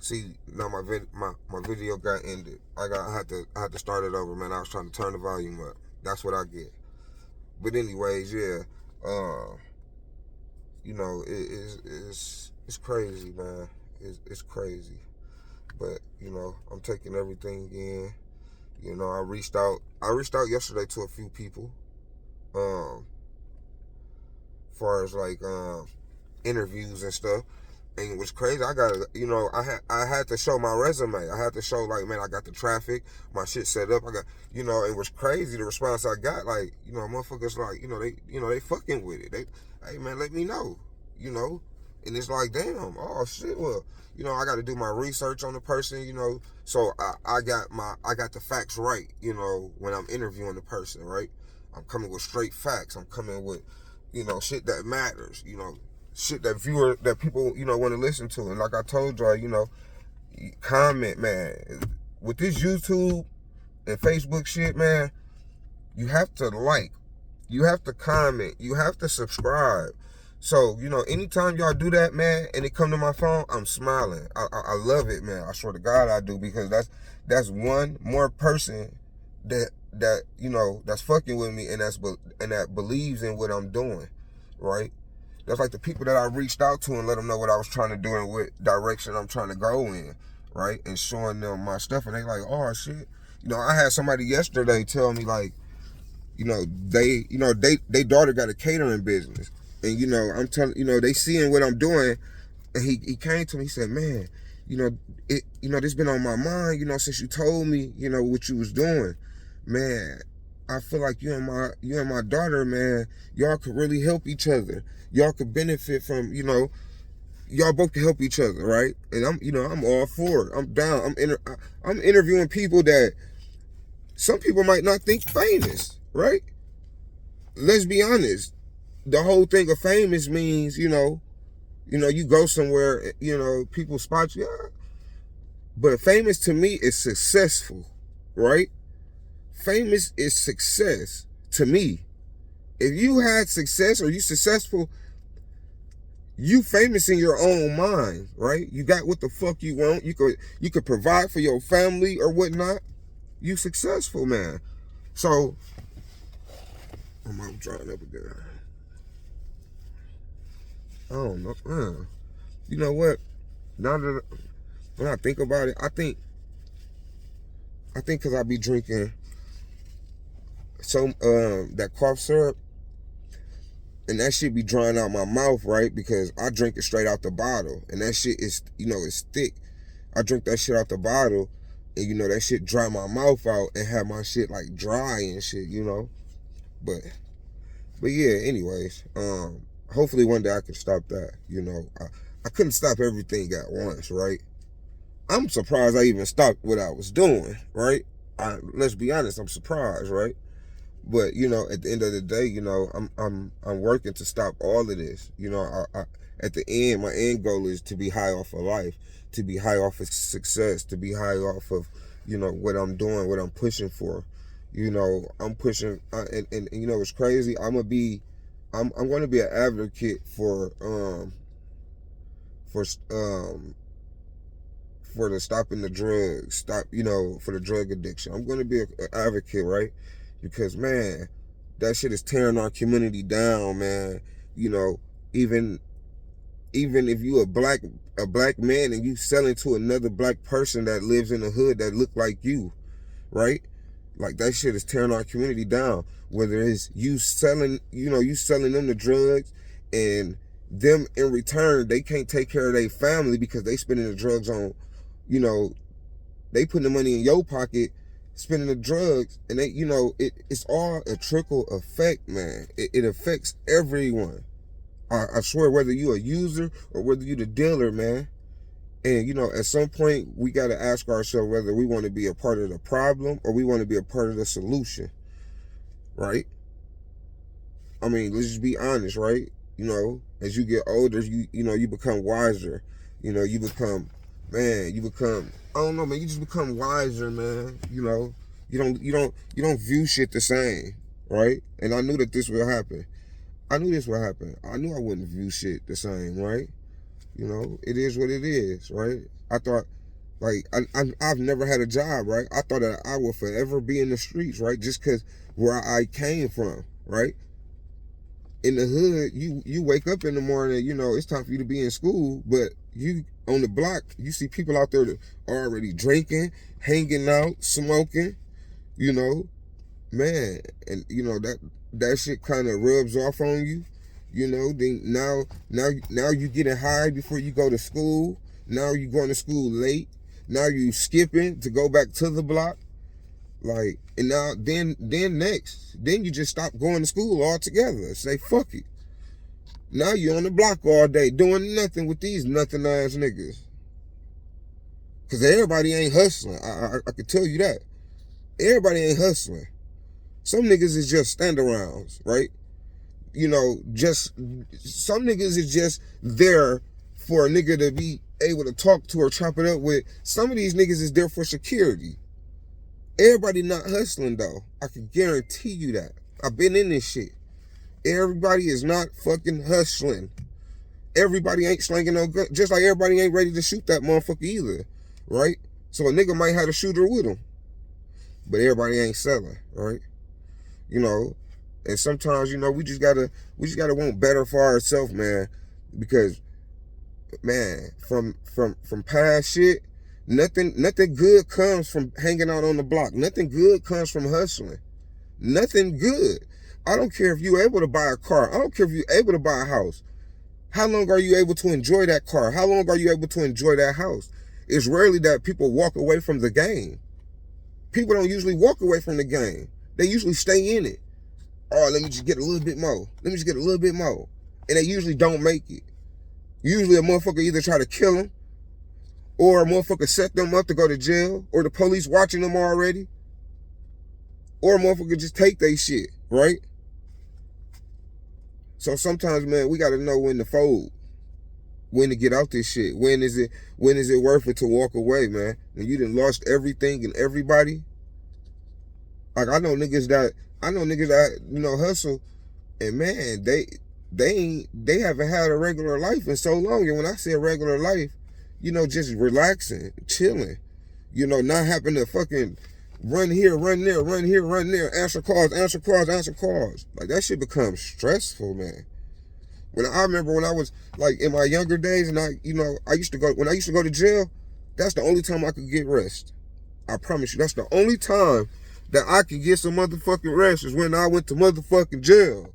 See, now my video got ended. I had to start it over, man. I was trying to turn the volume up. That's what I get. But anyways, yeah. Uh, it's crazy, man. It's crazy. But I'm taking everything in. I reached out yesterday to a few people. Far as like interviews and stuff. And it was crazy. I had to show my resume. I had to show, like, man, I got the traffic, my shit set up. It was crazy the response I got. Like, motherfuckers, like, they fucking with it. Hey, man, let me know, And it's like, damn, oh shit, well, I got to do my research on the person, So I got the facts right, when I'm interviewing the person, right? I'm coming with straight facts. I'm coming with, shit that matters, shit that people, want to listen to. And like I told y'all, comment, man. With this YouTube and Facebook shit, man, you have to like, you have to comment, you have to subscribe. So, anytime y'all do that, man, and it come to my phone, I'm smiling. I love it, man. I swear to God I do, because that's one more person that that's fucking with me, and that believes in what I'm doing, right? That's like the people that I reached out to and let them know what I was trying to do and what direction I'm trying to go in, right? And showing them my stuff, and they like, oh shit. I had somebody yesterday tell me, like, they daughter got a catering business, and I'm telling, they seeing what I'm doing, and he came to me, he said, man, this been on my mind, since you told me, what you was doing, man. I feel like you and my daughter, man, y'all could really help each other. Y'all could benefit from, y'all both can help each other, right? And I'm all for it. I'm down. I'm interviewing people that some people might not think famous, right? Let's be honest. The whole thing of famous means, you go somewhere, people spot you. But famous to me is successful, right? Famous is success to me. If you had success or you successful, you famous in your own mind, right? You got what the fuck you want. You could provide for your family or whatnot. You successful, man. So I'm drying up again. I don't know. You know what? Now that when I think about it, I think because I be drinking some that cough syrup, and that shit be drying out my mouth, right? Because I drink it straight out the bottle, and that shit is, it's thick. I drink that shit out the bottle, and that shit dry my mouth out and have my shit like dry and shit, But yeah, anyways, hopefully one day I can stop that. I couldn't stop everything at once, right? I'm surprised I even stopped what I was doing, right? Let's be honest, I'm surprised, right? But at the end of the day, I'm working to stop all of this. At the end, my end goal is to be high off of life, to be high off of success, to be high off of what I'm doing, what I'm pushing for. I'm pushing, and it's crazy. I'm going to be an advocate for the stopping the drugs, for the drug addiction. I'm going to be an advocate, right? Because, man, that shit is tearing our community down, man. Even if you a black man and you selling to another black person that lives in the hood that look like you, right? Like, that shit is tearing our community down. Whether it's you selling them the drugs, and them in return, they can't take care of their family because they spending the drugs on, they putting the money in your pocket, spending the drugs, and they, it's all a trickle effect, man. It affects everyone. I swear, whether you a user or whether you the dealer, man. And, at some point, we got to ask ourselves whether we want to be a part of the problem or we want to be a part of the solution, right? I mean, let's just be honest, right? As you get older, you become wiser. You become, I don't know, man, you just become wiser, man. You don't view shit the same, right? And I knew that this would happen. I knew I wouldn't view shit the same, right? It is what it is, right? I thought, like, I've never had a job, right? I thought that I would forever be in the streets, right? Just because where I came from, right? In the hood, you wake up in the morning, you know, it's time for you to be in school, but you on the block, you see people out there that are already drinking, hanging out, smoking, you know, man, and you know that shit kind of rubs off on you, you know. Then now you getting high before you go to school. Now you going to school late. Now you skipping to go back to the block. Like, and now then you just stop going to school altogether. Say fuck it. Now you on the block all day doing nothing with these nothing ass niggas. Cause everybody ain't hustling. I can tell you that. Everybody ain't hustling. Some niggas is just stand arounds, right? You know, just some niggas is just there for a nigga to be able to talk to or chop it up with. Some of these niggas is there for security. Everybody not hustling though. I can guarantee you that. I've been in this shit. Everybody is not fucking hustling. Everybody ain't slinging no gun. Just like everybody ain't ready to shoot that motherfucker either, right? So a nigga might have a shooter with him, but everybody ain't selling, right? You know, and sometimes, you know, we just gotta want better for ourselves, man. Because, man, from past shit, nothing good comes from hanging out on the block. Nothing good comes from hustling. Nothing good. I don't care if you're able to buy a car. I don't care if you're able to buy a house. How long are you able to enjoy that car? How long are you able to enjoy that house? It's rarely that people walk away from the game. People don't usually walk away from the game. They usually stay in it. Oh, let me just get a little bit more. Let me just get a little bit more. And they usually don't make it. Usually a motherfucker either try to kill them, or a motherfucker set them up to go to jail, or the police watching them already, or a motherfucker just take their shit, right? So sometimes, man, we gotta know when to fold, when to get out this shit. When is it worth it to walk away, man? When you done lost everything and everybody. Like I know niggas that you know hustle, and man, they haven't had a regular life in so long. And when I say a regular life, you know, just relaxing, chilling, you know, not having to fucking run here, run there, run here, run there, answer calls. Like that shit becomes stressful, man. When I remember when I was like in my younger days, and I used to go to jail, that's the only time I could get rest. I promise you, that's the only time that I could get some motherfucking rest is when I went to motherfucking jail.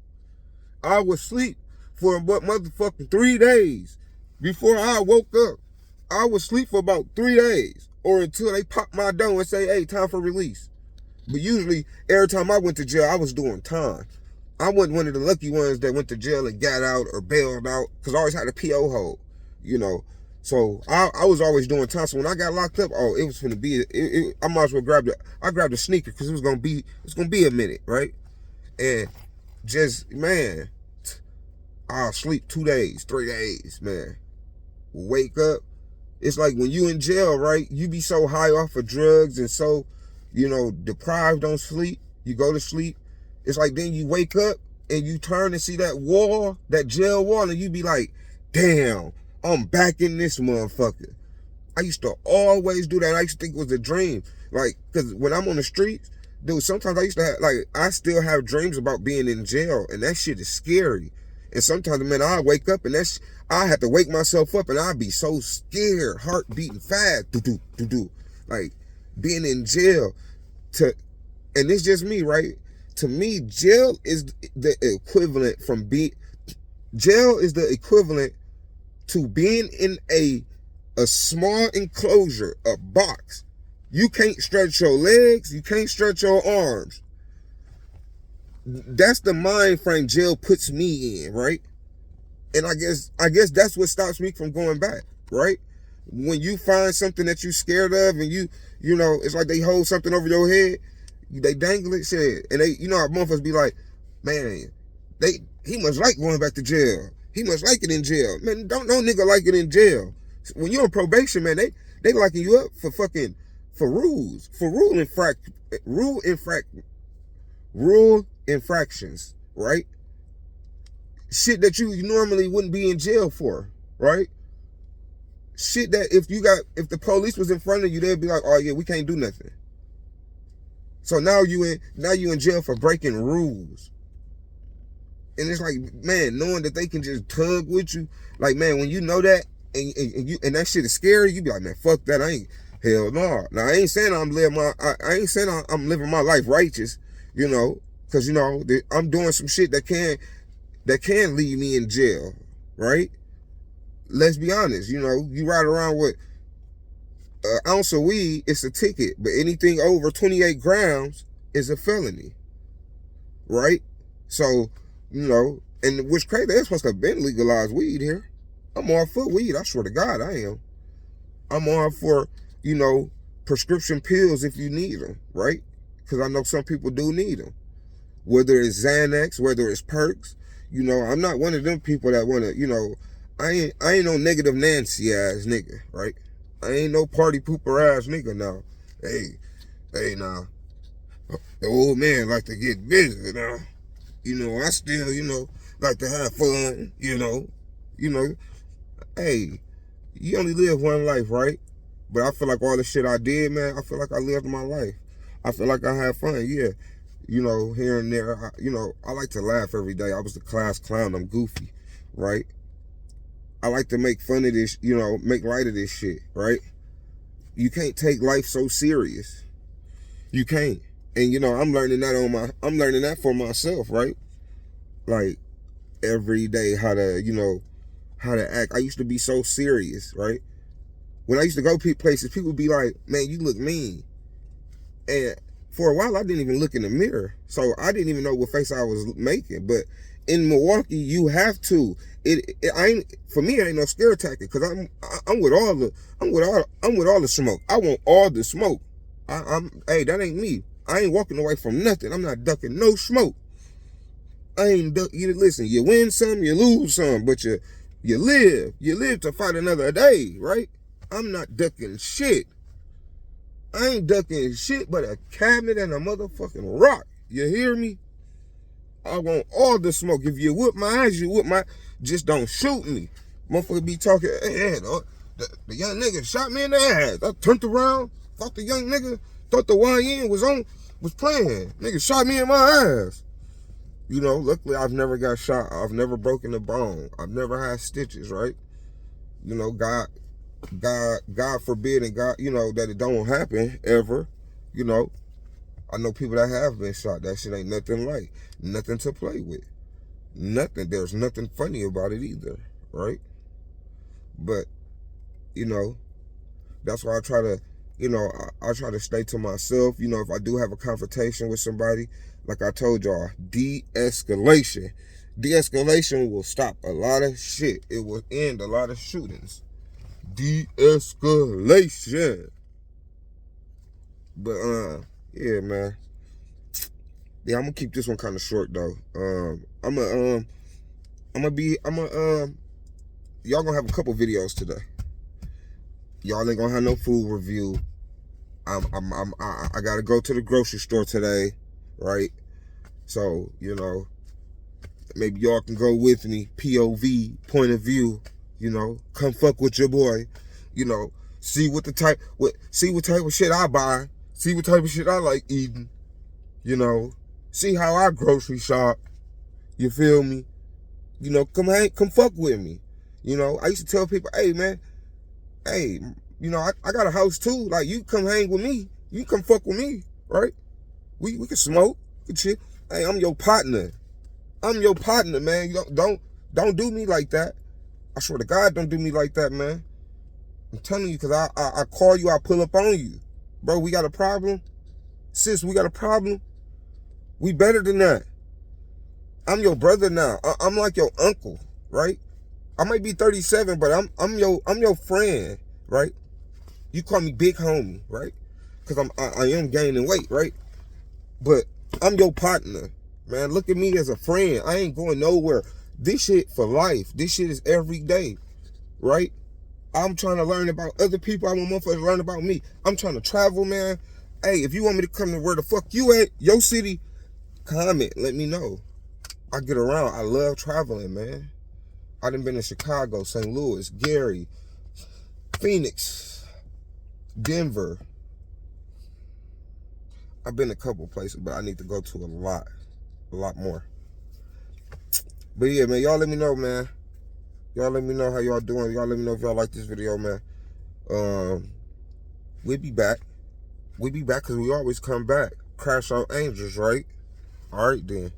I would sleep for about motherfucking 3 days before I woke up. I would sleep for about 3 days, or until they pop my door and say, hey, time for release. But usually, every time I went to jail, I was doing time. I wasn't one of the lucky ones that went to jail and got out or bailed out, because I always had a PO hold, you know. So I was always doing time. So when I got locked up, it was gonna be. I might as well grab the sneaker because it's gonna be a minute, right? And just, man, I'll sleep 2 days, 3 days, man. Wake up. It's like when you in jail, right? You be so high off of drugs and so, you know, deprived on sleep. You go to sleep. It's like then you wake up and you turn and see that wall, that jail wall, and you be like, damn, I'm back in this motherfucker. I used to always do that. I used to think it was a dream. Like, because when I'm on the streets, dude, sometimes I used to have, like, I still have dreams about being in jail, and that shit is scary. And sometimes, man, I wake up and I have to wake myself up and I'd be so scared, heart beating fast, do. Like, being in jail, and it's just me, right? To me, jail is the equivalent to being in a small enclosure, a box. You can't stretch your legs, you can't stretch your arms. That's the mind frame jail puts me in, right? And I guess that's what stops me from going back, right? When you find something that you're scared of, and you know, it's like they hold something over your head, they dangle it, shit, and they, you know, how motherfuckers be like, man, he must like going back to jail. He must like it in jail. Man, don't no nigga like it in jail. When you're on probation, man, they locking you up for rule infractions, right? Shit that you normally wouldn't be in jail for, right? Shit that if the police was in front of you, they'd be like, oh yeah, we can't do nothing. So now you in jail for breaking rules. And it's like, man, knowing that they can just tug with you, like, man, when you know that and that shit is scary, you be like, man, fuck that. Hell no. Now I ain't saying I'm living my life righteous, because I'm doing some shit that can leave me in jail, right? Let's be honest, you ride around with an ounce of weed, it's a ticket, but anything over 28 grams is a felony, right? So, and what's crazy, they're supposed to have been legalized weed here. I'm all for weed, I swear to God I am. I'm all for, prescription pills if you need them, right? Because I know some people do need them. Whether it's Xanax, whether it's perks, I'm not one of them people that want to, I ain't no negative Nancy ass nigga, right? I ain't no party pooper ass nigga now. Hey now. The old man like to get busy now. I still, like to have fun, Hey, you only live one life, right? But I feel like all the shit I did, man, I feel like I lived my life. I feel like I had fun, yeah. Here and there, I like to laugh every day. I was the class clown, I'm goofy, right? I like to make fun of this, make light of this shit, right? You can't take life so serious. You can't. And I'm learning that for myself, right? Like every day how to act. I used to be so serious, right? When I used to go places, people would be like, man, you look mean. And for a while, I didn't even look in the mirror. So I didn't even know what face I was making. But in Milwaukee, you have to. For me, it ain't no scare tactic, because I'm with all the smoke. I want all the smoke. Hey, that ain't me. I ain't walking away from nothing. I'm not ducking no smoke. Listen, you win some, you lose some, but you live to fight another day, right? I'm not ducking shit. I ain't ducking shit but a cabinet and a motherfucking rock. You hear me? I want all the smoke. If you whip my ass, just don't shoot me. Motherfucker be talking, hey, the young nigga shot me in the ass. I turned around, thought the young nigga, thought the YN was playing. Nigga shot me in my ass. Luckily I've never got shot. I've never broken a bone. I've never had stitches, right? God forbid, and God, that it don't happen ever. I know people that have been shot. That shit ain't nothing to play with. Nothing. There's nothing funny about it either, right? But, that's why I try to, I try to stay to myself. If I do have a confrontation with somebody, like I told y'all, de-escalation. De-escalation will stop a lot of shit. It will end a lot of shootings. De-escalation. But yeah, man. Yeah, I'm gonna keep this one kind of short though. Y'all gonna have a couple videos today. Y'all ain't gonna have no food review. I gotta go to the grocery store today, right? So maybe y'all can go with me. POV, point of view. Come fuck with your boy. See what type of shit I buy. See what type of shit I like eating. See how I grocery shop. You feel me? Come fuck with me. I used to tell people, hey man, hey, I got a house too. Like, you come hang with me. You come fuck with me, right? We can smoke, we can chill. Hey, I'm your partner. I'm your partner, man. Don't do me like that. I swear to God, don't do me like that, man. I'm telling you, because I call you, I pull up on you. Bro, we got a problem? Sis, we got a problem? We better than that. I'm your brother now. I'm like your uncle, right? I might be 37, but I'm your friend, right? You call me big homie, right? Because I am gaining weight, right? But I'm your partner, man. Look at me as a friend. I ain't going nowhere. This shit for life. This shit is every day, right? I'm trying to learn about other people. I want motherfuckers to learn about me. I'm trying to travel, man. Hey, if you want me to come to where the fuck you at, your city, comment. Let me know. I get around. I love traveling, man. I done been to Chicago, St. Louis, Gary, Phoenix, Denver. I've been a couple places, but I need to go to a lot more. But yeah, man, y'all let me know, man. Y'all let me know how y'all doing. Y'all let me know if y'all like this video, man. We'll be back. We'll be back because we always come back. Crash out angels, right? All right, then.